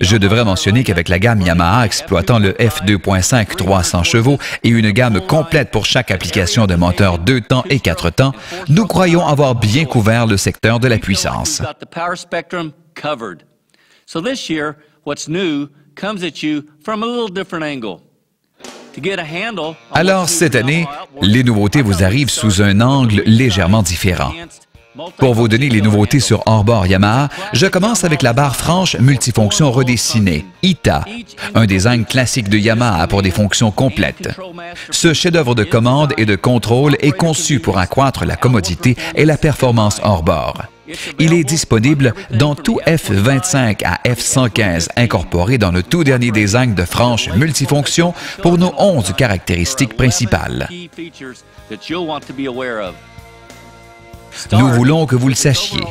Je devrais mentionner qu'avec la gamme Yamaha exploitant le F2.5 300 chevaux et une gamme complète pour chaque application de moteur 2 temps et 4 temps, nous croyons avoir bien couvert le secteur de la puissance. Alors, cette année, les nouveautés vous arrivent sous un angle légèrement différent. Pour vous donner les nouveautés sur hors-bord Yamaha, je commence avec la barre franche multifonction redessinée, ITA, un design classique de Yamaha pour des fonctions complètes. Ce chef-d'œuvre de commande et de contrôle est conçu pour accroître la commodité et la performance hors-bord. Il est disponible dans tout F25 à F115 incorporé dans le tout dernier design de franche multifonction pour nos 11 caractéristiques principales. Nous voulons que vous le sachiez.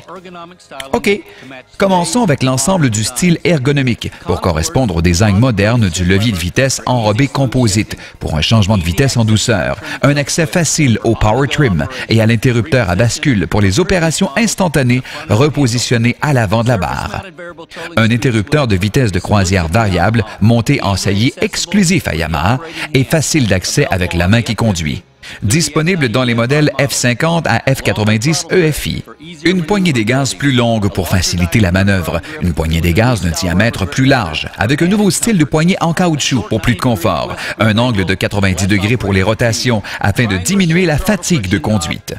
OK, commençons avec l'ensemble du style ergonomique pour correspondre au design moderne du levier de vitesse enrobé composite pour un changement de vitesse en douceur, un accès facile au power trim et à l'interrupteur à bascule pour les opérations instantanées repositionnées à l'avant de la barre. Un interrupteur de vitesse de croisière variable monté en saillie exclusif à Yamaha et facile d'accès avec la main qui conduit. Disponible dans les modèles F50 à F90 EFI. Une poignée des gaz plus longue pour faciliter la manœuvre. Une poignée des gaz d'un diamètre plus large, avec un nouveau style de poignée en caoutchouc pour plus de confort. Un angle de 90 degrés pour les rotations, afin de diminuer la fatigue de conduite.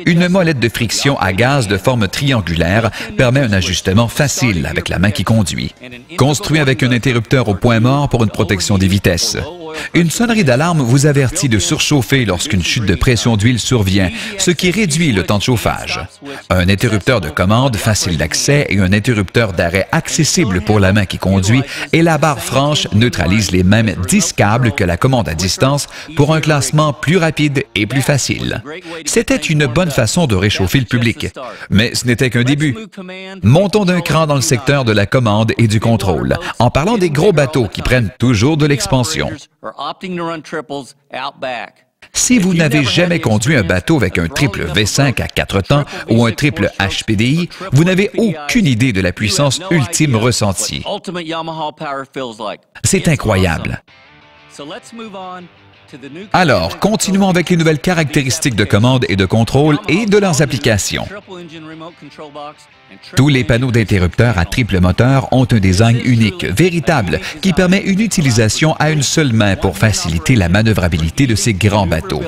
Une molette de friction à gaz de forme triangulaire permet un ajustement facile avec la main qui conduit. Construit avec un interrupteur au point mort pour une protection des vitesses. Une sonnerie d'alarme vous avertit de surchauffer lorsqu'une chute de pression d'huile survient, ce qui réduit le temps de chauffage. Un interrupteur de commande facile d'accès et un interrupteur d'arrêt accessible pour la main qui conduit et la barre franche neutralise les mêmes 10 câbles que la commande à distance pour un classement plus rapide et plus facile. C'était une bonne façon de réchauffer le public, mais ce n'était qu'un début. Montons d'un cran dans le secteur de la commande et du contrôle, en parlant des gros bateaux qui prennent toujours de l'expansion. Si vous n'avez jamais conduit un bateau avec un triple V5 à 4 temps ou un triple HPDI, vous n'avez aucune idée de la puissance ultime ressentie. C'est incroyable. Alors, continuons avec les nouvelles caractéristiques de commande et de contrôle et de leurs applications. Tous les panneaux d'interrupteurs à triple moteur ont un design unique, véritable, qui permet une utilisation à une seule main pour faciliter la manœuvrabilité de ces grands bateaux.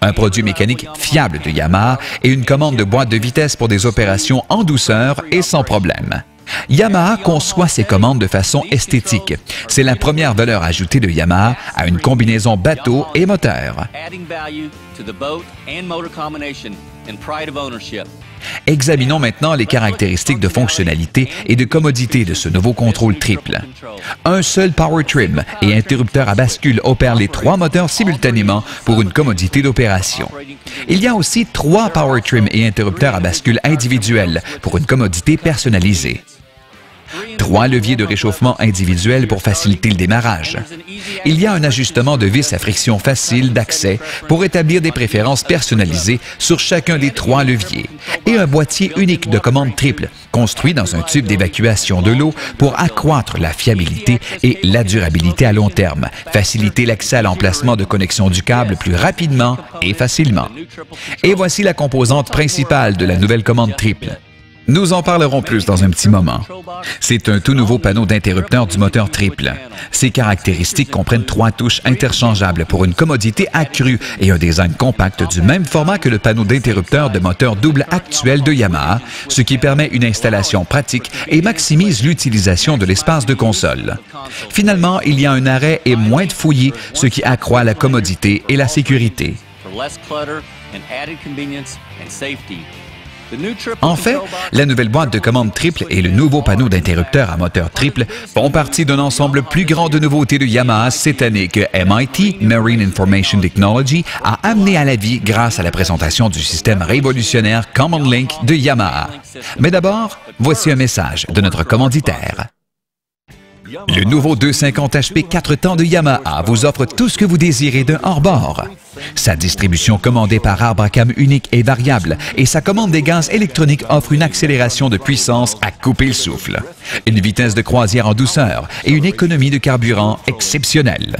Un produit mécanique fiable de Yamaha et une commande de boîte de vitesse pour des opérations en douceur et sans problème. Yamaha conçoit ses commandes de façon esthétique. C'est la première valeur ajoutée de Yamaha à une combinaison bateau et moteur. Examinons maintenant les caractéristiques de fonctionnalité et de commodité de ce nouveau contrôle triple. Un seul power trim et interrupteur à bascule opèrent les 3 moteurs simultanément pour une commodité d'opération. Il y a aussi 3 power trim et interrupteurs à bascule individuels pour une commodité personnalisée. 3 leviers de réchauffement individuels pour faciliter le démarrage. Il y a un ajustement de vis à friction facile d'accès pour établir des préférences personnalisées sur chacun des 3 leviers et un boîtier unique de commande triple construit dans un tube d'évacuation de l'eau pour accroître la fiabilité et la durabilité à long terme, faciliter l'accès à l'emplacement de connexion du câble plus rapidement et facilement. Et voici la composante principale de la nouvelle commande triple. Nous en parlerons plus dans un petit moment. C'est un tout nouveau panneau d'interrupteur du moteur triple. Ces caractéristiques comprennent 3 touches interchangeables pour une commodité accrue et un design compact du même format que le panneau d'interrupteur de moteur double actuel de Yamaha, ce qui permet une installation pratique et maximise l'utilisation de l'espace de console. Finalement, il y a un arrêt et moins de fouillis, ce qui accroît la commodité et la sécurité. En fait, la nouvelle boîte de commande triple et le nouveau panneau d'interrupteur à moteur triple font partie d'un ensemble plus grand de nouveautés de Yamaha cette année que MIT, Marine Information Technology, a amené à la vie grâce à la présentation du système révolutionnaire Command Link de Yamaha. Mais d'abord, voici un message de notre commanditaire. Le nouveau 250 HP 4 temps de Yamaha vous offre tout ce que vous désirez d'un hors-bord. Sa distribution commandée par arbre à cam unique est variable et sa commande des gaz électroniques offre une accélération de puissance à couper le souffle, une vitesse de croisière en douceur et une économie de carburant exceptionnelle.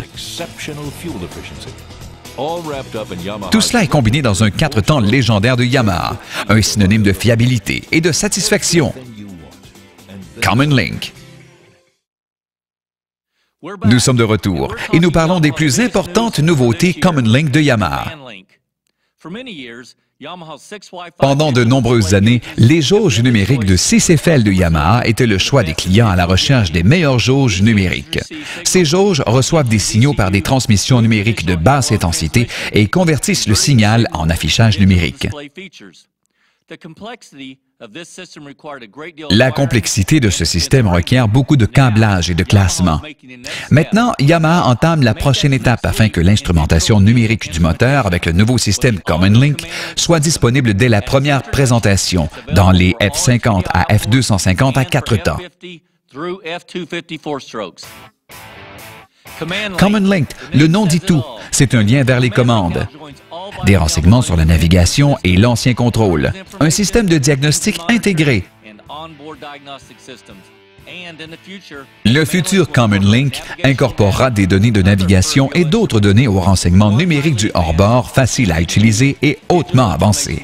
Tout cela est combiné dans un 4 temps légendaire de Yamaha, un synonyme de fiabilité et de satisfaction. Common Link. Nous sommes de retour et nous parlons des plus importantes nouveautés Common Link de Yamaha. Pendant de nombreuses années, les jauges numériques de 6 FL de Yamaha étaient le choix des clients à la recherche des meilleures jauges numériques. Ces jauges reçoivent des signaux par des transmissions numériques de basse intensité et convertissent le signal en affichage numérique. La complexité de ce système requiert beaucoup de câblage et de classement. Maintenant, Yamaha entame la prochaine étape afin que l'instrumentation numérique du moteur avec le nouveau système Common Link soit disponible dès la première présentation dans les F50 à F250 à 4 temps. Common Link, le nom dit tout, c'est un lien vers les commandes. Des renseignements sur la navigation et l'ancien contrôle. Un système de diagnostic intégré. Le futur Common Link incorporera des données de navigation et d'autres données aux renseignements numériques du hors-bord faciles à utiliser et hautement avancés.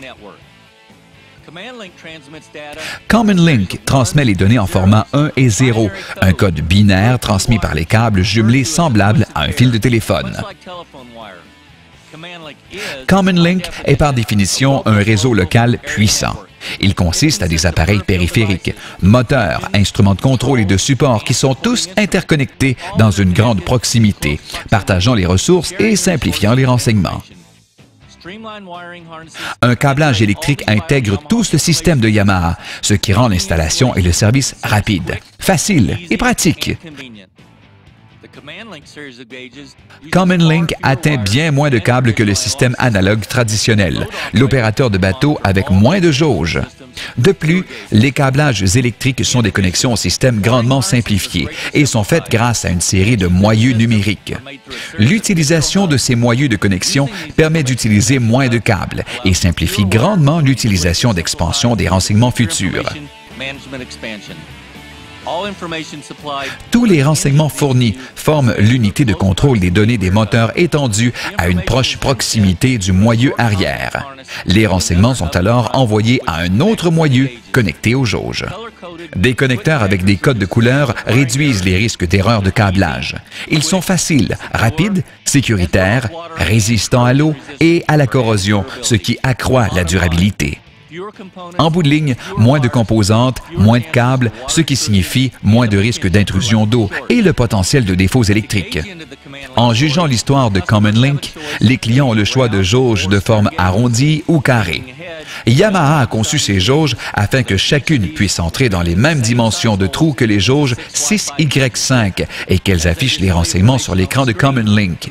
Common Link transmet les données en format 1 et 0, un code binaire transmis par les câbles jumelés semblables à un fil de téléphone. Common Link est par définition un réseau local puissant. Il consiste à des appareils périphériques, moteurs, instruments de contrôle et de support qui sont tous interconnectés dans une grande proximité, partageant les ressources et simplifiant les renseignements. Un câblage électrique intègre tout ce système de Yamaha, ce qui rend l'installation et le service rapide, facile et pratique. Common Link atteint bien moins de câbles que le système analogue traditionnel, l'opérateur de bateau avec moins de jauges. De plus, les câblages électriques sont des connexions au système grandement simplifiées et sont faites grâce à une série de moyeux numériques. L'utilisation de ces moyeux de connexion permet d'utiliser moins de câbles et simplifie grandement l'utilisation d'expansion des renseignements futurs. Tous les renseignements fournis forment l'unité de contrôle des données des moteurs étendue à une proche proximité du moyeu arrière. Les renseignements sont alors envoyés à un autre moyeu connecté aux jauges. Des connecteurs avec des codes de couleur réduisent les risques d'erreurs de câblage. Ils sont faciles, rapides, sécuritaires, résistants à l'eau et à la corrosion, ce qui accroît la durabilité. En bout de ligne, moins de composantes, moins de câbles, ce qui signifie moins de risques d'intrusion d'eau et le potentiel de défauts électriques. En jugeant l'histoire de Common Link, les clients ont le choix de jauges de forme arrondie ou carrée. Yamaha a conçu ces jauges afin que chacune puisse entrer dans les mêmes dimensions de trous que les jauges 6Y5 et qu'elles affichent les renseignements sur l'écran de Common Link.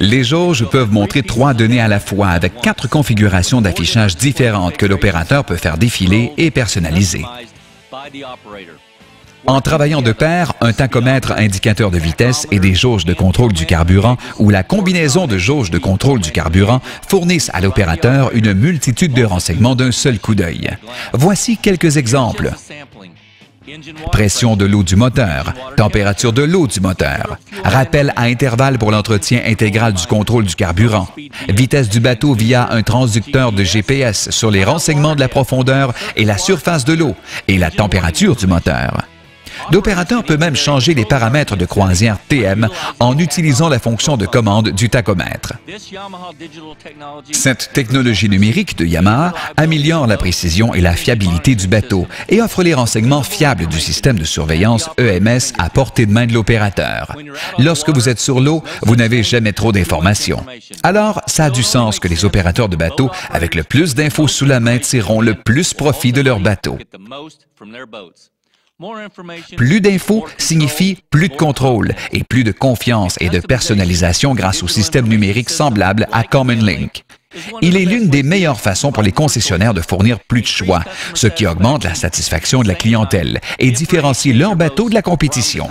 Les jauges peuvent montrer 3 données à la fois avec 4 configurations d'affichage différentes que l'opérateur peut faire défiler et personnaliser. En travaillant de pair, un tachomètre indicateur de vitesse et des jauges de contrôle du carburant ou la combinaison de jauges de contrôle du carburant fournissent à l'opérateur une multitude de renseignements d'un seul coup d'œil. Voici quelques exemples. Pression de l'eau du moteur, température de l'eau du moteur, rappel à intervalles pour l'entretien intégral du contrôle du carburant, vitesse du bateau via un transducteur de GPS sur les renseignements de la profondeur et la surface de l'eau et la température du moteur. L'opérateur peut même changer les paramètres de croisière TM en utilisant la fonction de commande du tachomètre. Cette technologie numérique de Yamaha améliore la précision et la fiabilité du bateau et offre les renseignements fiables du système de surveillance EMS à portée de main de l'opérateur. Lorsque vous êtes sur l'eau, vous n'avez jamais trop d'informations. Alors, ça a du sens que les opérateurs de bateaux avec le plus d'infos sous la main tireront le plus profit de leur bateau. Plus d'infos signifie plus de contrôle et plus de confiance et de personnalisation grâce au système numérique semblable à Common Link. Il est l'une des meilleures façons pour les concessionnaires de fournir plus de choix, ce qui augmente la satisfaction de la clientèle et différencie leur bateau de la compétition.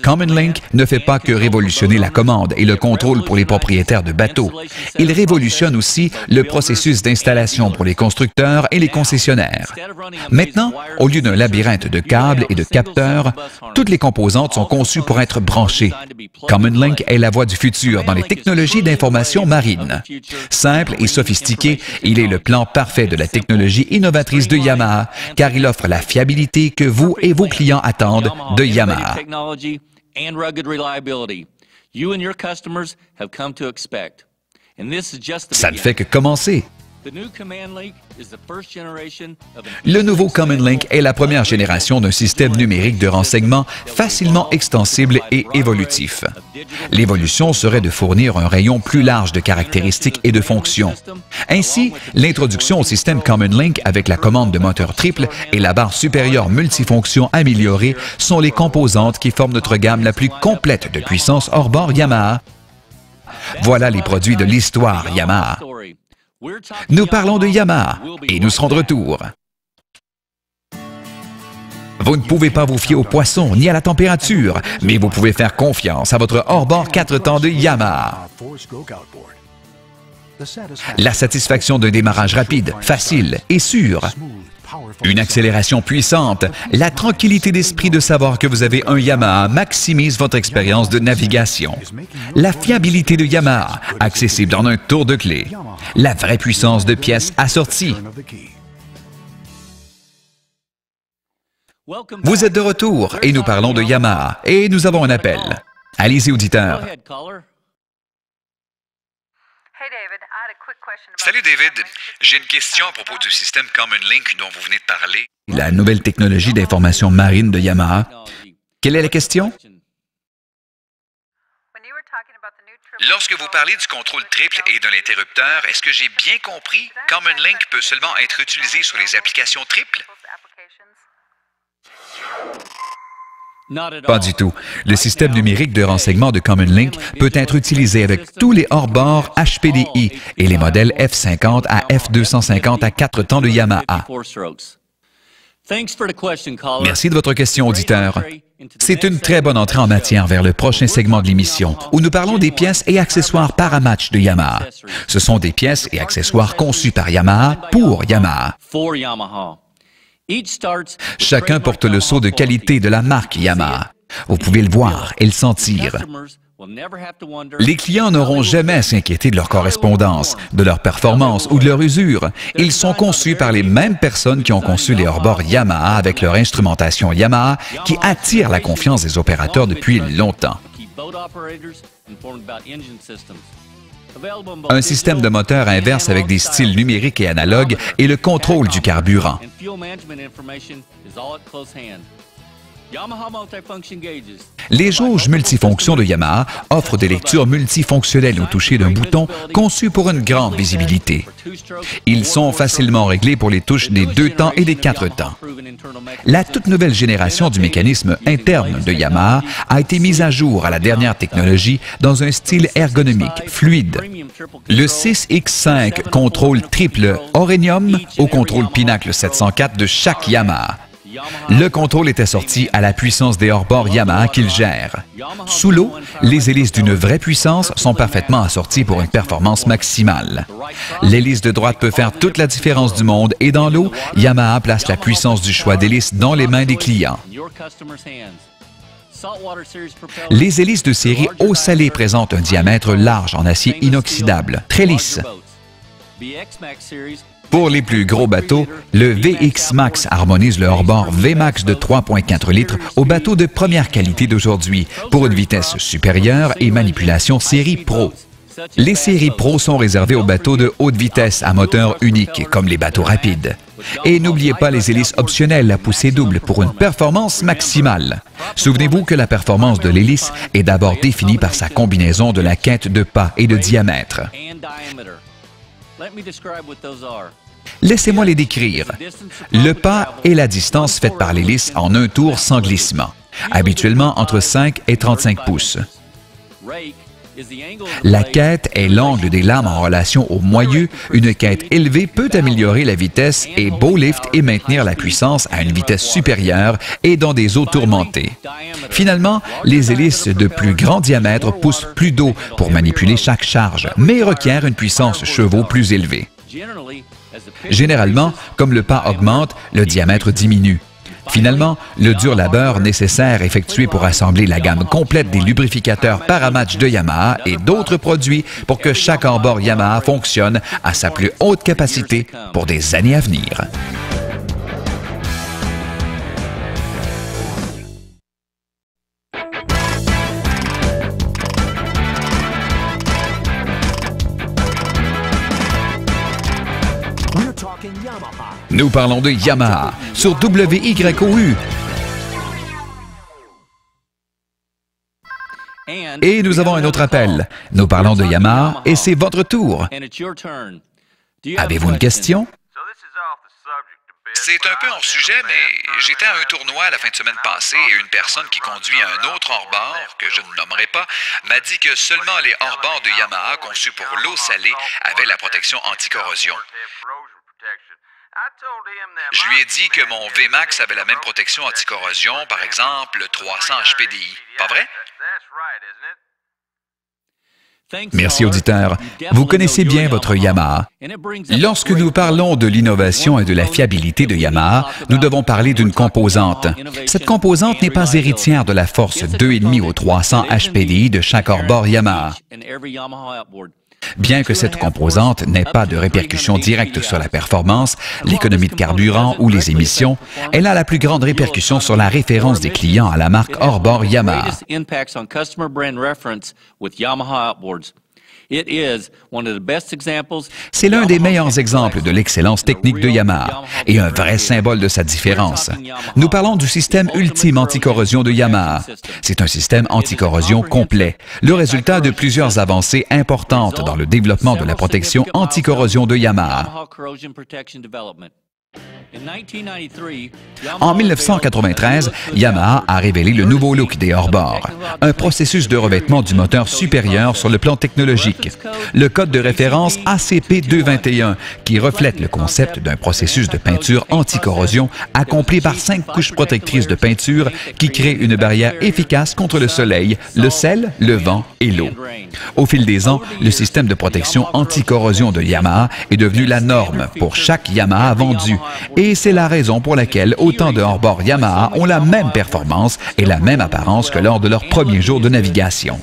Common Link ne fait pas que révolutionner la commande et le contrôle pour les propriétaires de bateaux. Il révolutionne aussi le processus d'installation pour les constructeurs et les concessionnaires. Maintenant, au lieu d'un labyrinthe de câbles et de capteurs, toutes les composantes sont conçues pour être branchées. Common Link est la voie du futur dans les technologies d'information marine. Simple et sophistiqué, il est le plan parfait de la technologie innovatrice de Yamaha, car il offre la fiabilité que vous et vos clients attendent de Yamaha. Ça ne fait que commencer. Le nouveau Common Link est la première génération d'un système numérique de renseignement facilement extensible et évolutif. L'évolution serait de fournir un rayon plus large de caractéristiques et de fonctions. Ainsi, l'introduction au système Common Link avec la commande de moteur triple et la barre supérieure multifonction améliorée sont les composantes qui forment notre gamme la plus complète de puissance hors-bord Yamaha. Voilà les produits de l'histoire Yamaha. Nous parlons de Yamaha et nous serons de retour. Vous ne pouvez pas vous fier aux poissons ni à la température, mais vous pouvez faire confiance à votre hors-bord 4 temps de Yamaha. La satisfaction d'un démarrage rapide, facile et sûr. Une accélération puissante, la tranquillité d'esprit de savoir que vous avez un Yamaha maximise votre expérience de navigation. La fiabilité de Yamaha, accessible en un tour de clé. La vraie puissance de pièces assorties. Vous êtes de retour et nous parlons de Yamaha et nous avons un appel. Allez-y, auditeur. Salut David, j'ai une question à propos du système Common Link dont vous venez de parler. La nouvelle technologie d'information marine de Yamaha. Quelle est la question? Lorsque vous parlez du contrôle triple et de l'interrupteur, est-ce que j'ai bien compris? Common Link peut seulement être utilisé sur les applications triples? Pas du tout. Le système numérique de renseignement de Common Link peut être utilisé avec tous les hors-bords HPDI et les modèles F50 à F250 à 4 temps de Yamaha. Merci de votre question, auditeur. C'est une très bonne entrée en matière vers le prochain segment de l'émission, où nous parlons des pièces et accessoires Paramatch de Yamaha. Ce sont des pièces et accessoires conçus par Yamaha pour Yamaha. Chacun porte le sceau de qualité de la marque Yamaha. Vous pouvez le voir et le sentir. Les clients n'auront jamais à s'inquiéter de leur correspondance, de leur performance ou de leur usure. Ils sont conçus par les mêmes personnes qui ont conçu les hors-bords Yamaha avec leur instrumentation Yamaha qui attire la confiance des opérateurs depuis longtemps. Un système de moteur inverse avec des styles numériques et analogues et le contrôle du carburant. Les jauges multifonctions de Yamaha offrent des lectures multifonctionnelles au toucher d'un bouton conçu pour une grande visibilité. Ils sont facilement réglés pour les touches des 2 temps et des 4 temps. La toute nouvelle génération du mécanisme interne de Yamaha a été mise à jour à la dernière technologie dans un style ergonomique, fluide. Le 6X5 contrôle triple Orenium au contrôle Pinacle 704 de chaque Yamaha. Le contrôle est assorti à la puissance des hors-bords Yamaha qu'il gère. Sous l'eau, les hélices d'une vraie puissance sont parfaitement assorties pour une performance maximale. L'hélice de droite peut faire toute la différence du monde et dans l'eau, Yamaha place la puissance du choix d'hélice dans les mains des clients. Les hélices de série eau salée présentent un diamètre large en acier inoxydable, très lisse. Pour les plus gros bateaux, le VX Max harmonise le hors-bord VMAX de 3,4 litres aux bateaux de première qualité d'aujourd'hui pour une vitesse supérieure et manipulation série Pro. Les séries Pro sont réservées aux bateaux de haute vitesse à moteur unique, comme les bateaux rapides. Et n'oubliez pas les hélices optionnelles à poussée double pour une performance maximale. Souvenez-vous que la performance de l'hélice est d'abord définie par sa combinaison de la quinte de pas et de diamètre. Laissez-moi les décrire. Le pas est la distance faite par l'hélice en un tour sans glissement, habituellement entre 5 et 35 pouces. La quête est l'angle des lames en relation au moyeu. Une quête élevée peut améliorer la vitesse et beau lift et maintenir la puissance à une vitesse supérieure et dans des eaux tourmentées. Finalement, les hélices de plus grand diamètre poussent plus d'eau pour manipuler chaque charge, mais requièrent une puissance chevaux plus élevée. Généralement, comme le pas augmente, le diamètre diminue. Finalement, le dur labeur nécessaire effectué pour assembler la gamme complète des lubrificateurs Paramatch de Yamaha et d'autres produits pour que chaque hors-bord Yamaha fonctionne à sa plus haute capacité pour des années à venir. Nous parlons de Yamaha sur WYOU. Et nous avons un autre appel. Nous parlons de Yamaha et c'est votre tour. Avez-vous une question? C'est un peu hors sujet, mais j'étais à un tournoi la fin de semaine passée et une personne qui conduit un autre hors-bord, que je ne nommerai pas, m'a dit que seulement les hors-bords de Yamaha conçus pour l'eau salée avaient la protection anti-corrosion. Je lui ai dit que mon VMAX avait la même protection anti-corrosion, par exemple le 300 HPDI. Pas vrai? Merci, auditeur. Vous connaissez bien votre Yamaha. Lorsque nous parlons de l'innovation et de la fiabilité de Yamaha, nous devons parler d'une composante. Cette composante n'est pas héritière de la force 2,5 au 300 HPDI de chaque hors-bord Yamaha. Bien que cette composante n'ait pas de répercussions directes sur la performance, l'économie de carburant ou les émissions, elle a la plus grande répercussion sur la référence des clients à la marque hors-bord Yamaha. C'est l'un des meilleurs exemples de l'excellence technique de Yamaha et un vrai symbole de sa différence. Nous parlons du système ultime anticorrosion de Yamaha. C'est un système anticorrosion complet, le résultat de plusieurs avancées importantes dans le développement de la protection anticorrosion de Yamaha. En 1993, Yamaha a révélé le nouveau look des hors-bords, un processus de revêtement du moteur supérieur sur le plan technologique, le code de référence ACP221, qui reflète le concept d'un processus de peinture anti-corrosion accompli par 5 couches protectrices de peinture qui créent une barrière efficace contre le soleil, le sel, le vent et l'eau. Au fil des ans, le système de protection anti-corrosion de Yamaha est devenu la norme pour chaque Yamaha vendu. Et c'est la raison pour laquelle autant de hors-bords Yamaha ont la même performance et la même apparence que lors de leur premier jour de navigation.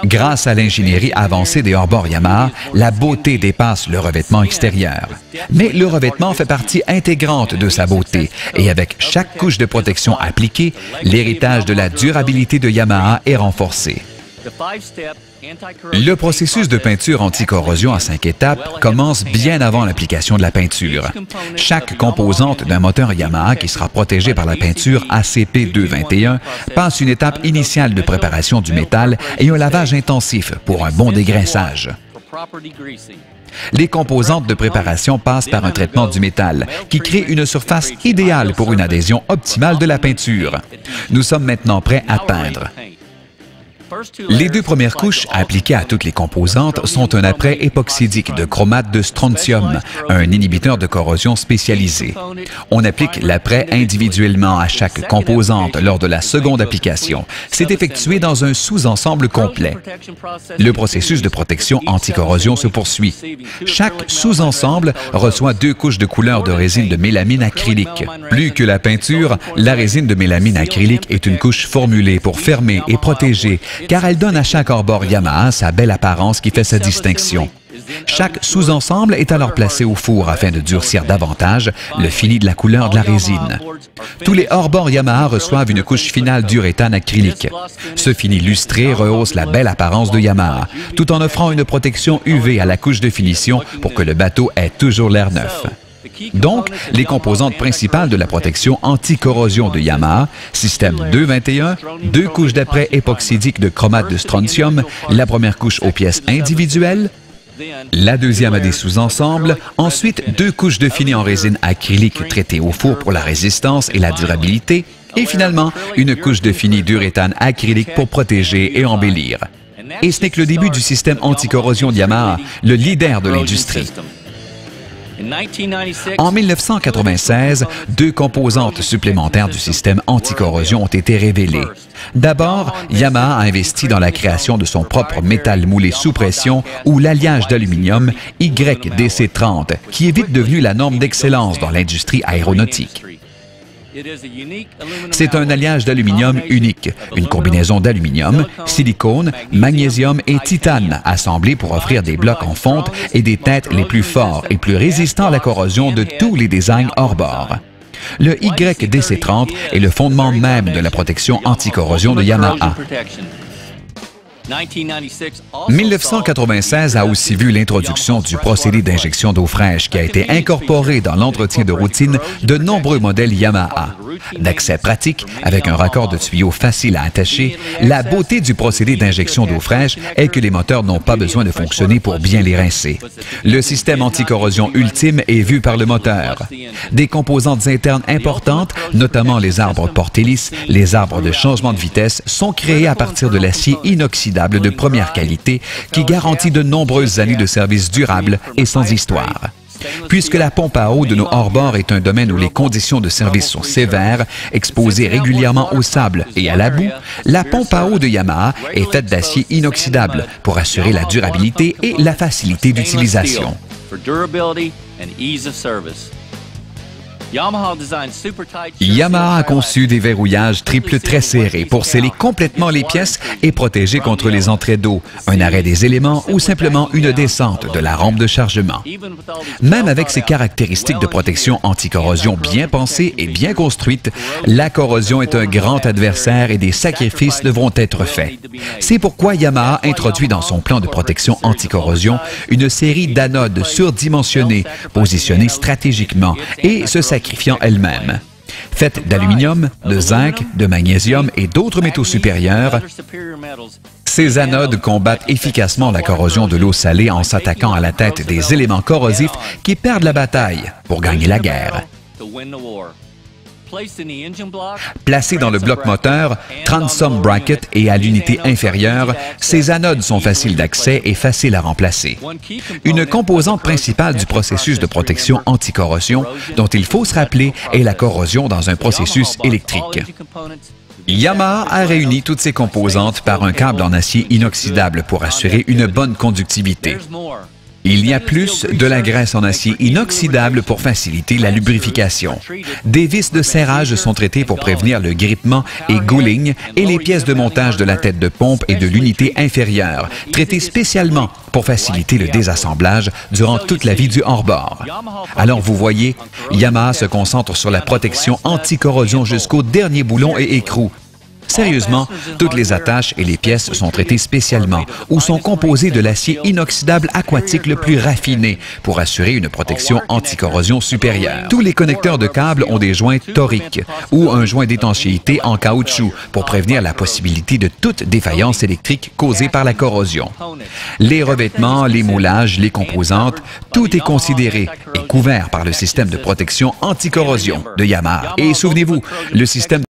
Grâce à l'ingénierie avancée des hors-bords Yamaha, la beauté dépasse le revêtement extérieur. Mais le revêtement fait partie intégrante de sa beauté et avec chaque couche de protection appliquée, l'héritage de la durabilité de Yamaha est renforcé. Le processus de peinture anti-corrosion à 5 étapes commence bien avant l'application de la peinture. Chaque composante d'un moteur Yamaha qui sera protégée par la peinture ACP221 passe une étape initiale de préparation du métal et un lavage intensif pour un bon dégraissage. Les composantes de préparation passent par un traitement du métal qui crée une surface idéale pour une adhésion optimale de la peinture. Nous sommes maintenant prêts à peindre. Les 2 premières couches appliquées à toutes les composantes sont un apprêt époxydique de chromate de strontium, un inhibiteur de corrosion spécialisé. On applique l'apprêt individuellement à chaque composante lors de la seconde application. C'est effectué dans un sous-ensemble complet. Le processus de protection anti-corrosion se poursuit. Chaque sous-ensemble reçoit 2 couches de couleur de résine de mélamine acrylique. Plus que la peinture, la résine de mélamine acrylique est une couche formulée pour fermer et protéger, car elle donne à chaque hors-bord Yamaha sa belle apparence qui fait sa distinction. Chaque sous-ensemble est alors placé au four afin de durcir davantage le fini de la couleur de la résine. Tous les hors-bords Yamaha reçoivent une couche finale d'uréthane acrylique. Ce fini lustré rehausse la belle apparence de Yamaha, tout en offrant une protection UV à la couche de finition pour que le bateau ait toujours l'air neuf. Donc, les composantes principales de la protection anti-corrosion de Yamaha, système 221, 2 couches d'apprêt époxydique de chromate de strontium, la première couche aux pièces individuelles, la deuxième à des sous-ensembles, ensuite 2 couches de fini en résine acrylique traitée au four pour la résistance et la durabilité, Et finalement, une couche de fini d'uréthane acrylique pour protéger et embellir. Et ce n'est que le début du système anticorrosion de Yamaha, le leader de l'industrie. En 1996, 2 composantes supplémentaires du système anticorrosion ont été révélées. D'abord, Yamaha a investi dans la création de son propre métal moulé sous pression ou l'alliage d'aluminium YDC30, qui est vite devenu la norme d'excellence dans l'industrie aéronautique. C'est un alliage d'aluminium unique, une combinaison d'aluminium, silicone, magnésium et titane assemblés pour offrir des blocs en fonte et des têtes les plus forts et plus résistants à la corrosion de tous les designs hors-bord. Le YDC30 est le fondement même de la protection anticorrosion de Yamaha. 1996 a aussi vu l'introduction du procédé d'injection d'eau fraîche qui a été incorporé dans l'entretien de routine de nombreux modèles Yamaha. D'accès pratique, avec un raccord de tuyau facile à attacher, la beauté du procédé d'injection d'eau fraîche est que les moteurs n'ont pas besoin de fonctionner pour bien les rincer. Le système anticorrosion ultime est vu par le moteur. Des composantes internes importantes, notamment les arbres porte-hélices, les arbres de changement de vitesse, sont créés à partir de l'acier inoxydable de première qualité qui garantit de nombreuses années de service durable et sans histoire. Puisque la pompe à eau de nos hors-bords est un domaine où les conditions de service sont sévères, exposées régulièrement au sable et à la boue, la pompe à eau de Yamaha est faite d'acier inoxydable pour assurer la durabilité et la facilité d'utilisation. Yamaha a conçu des verrouillages triples très serrés pour sceller complètement les pièces et protéger contre les entrées d'eau, un arrêt des éléments ou simplement une descente de la rampe de chargement. Même avec ces caractéristiques de protection anticorrosion bien pensées et bien construites, la corrosion est un grand adversaire et des sacrifices devront être faits. C'est pourquoi Yamaha introduit dans son plan de protection anticorrosion une série d'anodes surdimensionnées, positionnées stratégiquement et se sacrifiant elles-mêmes. Faites d'aluminium, de zinc, de magnésium et d'autres métaux supérieurs, ces anodes combattent efficacement la corrosion de l'eau salée en s'attaquant à la tête des éléments corrosifs qui perdent la bataille pour gagner la guerre. Placés dans le bloc moteur, transom bracket et à l'unité inférieure, ces anodes sont faciles d'accès et faciles à remplacer. Une composante principale du processus de protection anticorrosion dont il faut se rappeler est la corrosion dans un processus électrique. Yamaha a réuni toutes ces composantes par un câble en acier inoxydable pour assurer une bonne conductivité. Il y a plus de la graisse en acier inoxydable pour faciliter la lubrification. Des vis de serrage sont traitées pour prévenir le grippement et gouling et les pièces de montage de la tête de pompe et de l'unité inférieure, traitées spécialement pour faciliter le désassemblage durant toute la vie du hors-bord. Alors vous voyez, Yamaha se concentre sur la protection anti-corrosion jusqu'au dernier boulon et écrou. Sérieusement, toutes les attaches et les pièces sont traitées spécialement ou sont composées de l'acier inoxydable aquatique le plus raffiné pour assurer une protection anticorrosion supérieure. Tous les connecteurs de câbles ont des joints toriques ou un joint d'étanchéité en caoutchouc pour prévenir la possibilité de toute défaillance électrique causée par la corrosion. Les revêtements, les moulages, les composantes, tout est considéré et couvert par le système de protection anticorrosion de Yamaha. Et souvenez-vous, le système